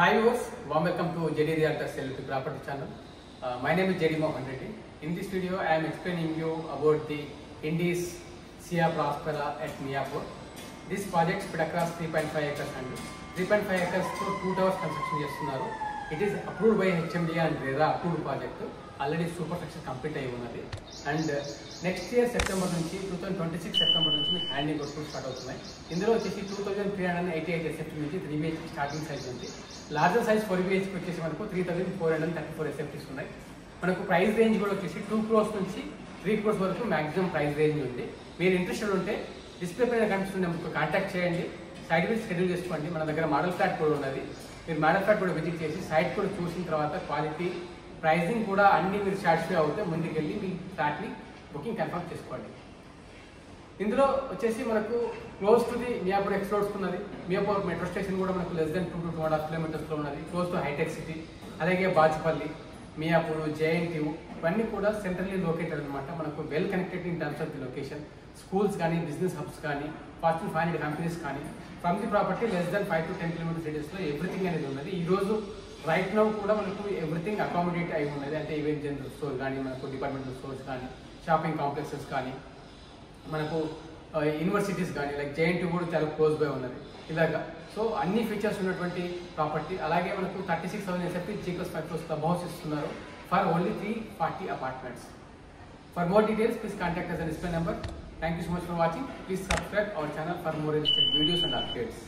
Hi viewers, warm welcome to JD Realtors LLP Property Channel. My name is JD Mohan Reddy. In this video, I am explaining you about the Indies Sia Prospera at Miapur. This project spread across 3.5 acres and 3.5 acres to 2 towers construction చేస్తున్నారు. It is approved by HMD and RERA approved project. Already superstructure complete అయి ఉన్నది. And next year September నుంచి 2026 September నుంచి మీకు handing work start అవుతున్నాయి. ఇందులో వచ్చేసి 2388 SFT నుంచి 3 BHK స్టార్టింగ్ సైజ్ ఉంది. లార్జర్ సైజ్ 4 BHK వచ్చేసి మనకు 3434 SFTs ఉన్నాయి. మనకు ప్రైస్ రేంజ్ కూడా వచ్చేసి 2 crores నుంచి 3 crores వరకు మాక్సిమం ప్రైస్ రేంజ్ ఉంది. మీరు ఇంట్రెస్టెడ్ ఉంటే డిస్ప్లే పైన కనిపిస్తున్న నెంబర్కి కాంటాక్ట్ చేయండి. సైట్ విజిట్ షెడ్యూల్ చేసుకోండి. మన దగ్గర మోడల్ ఫ్లాట్ కూడా ఉన్నది. మీరు మోడల్ ఫ్లాట్ కూడా విజిట్ చేసి సైట్ కూడా చూసిన తర్వాత క్వాలిటీ ప్రైజింగ్ కూడా అన్ని మీరు సాటిస్ఫై అవుతే ముందుకెళ్ళి మీ ఫ్లాట్ని బుకింగ్ కన్ఫర్మ్ చేసుకోండి. ఇందులో వచ్చేసి మనకు close to the Miyapur explores ఉన్నది. మియాపూర్ మెట్రో స్టేషన్ కూడా మనకు లెస్ దెన్ 2 to 2.5 kilometers ఉన్నది. క్లోజ్ టు హైటెక్ సిటీ, అలాగే బాచుపల్లి, మియాపూర్, JNTU ఇవన్నీ కూడా సెంట్రల్లీ లొకేటెడ్ అనమాట. మనకు well connected in terms of the location. Schools కానీ, బిజినెస్ హబ్స్ కానీ, ఫార్చ్యూన్ 500 కంపెనీస్ కానీ from the property less than 5 to 10 kilometers రేడియస్లో ఎవ్రీథింగ్ అనేది ఉన్నది. ఈరోజు రైట్ నౌ కూడా మనకు ఎవ్రీథింగ్ అకామిడేట్ అయి ఉన్నది. అంటే ఈవెంట్ జనరల్ స్టోర్ కానీ, మనకు డిపార్ట్మెంటల్ స్టోర్స్ కానీ, షాపింగ్ కాంప్లెక్సెస్ కానీ, మనకు యూనివర్సిటీస్ కానీ, లైక్ JNTU కూడా చాలా క్లోజ్ బై ఉన్నది. ఇలాగా సో అన్ని ఫీచర్స్ ఉన్నటువంటి ప్రాపర్టీ. అలాగే మనకు 36,000 SFT G+5 floors club house ఇస్తున్నారు for only 340 apartments. For more details please contact us on this number. Thank you so much for watching. Please subscribe our channel for more real estate videos and updates.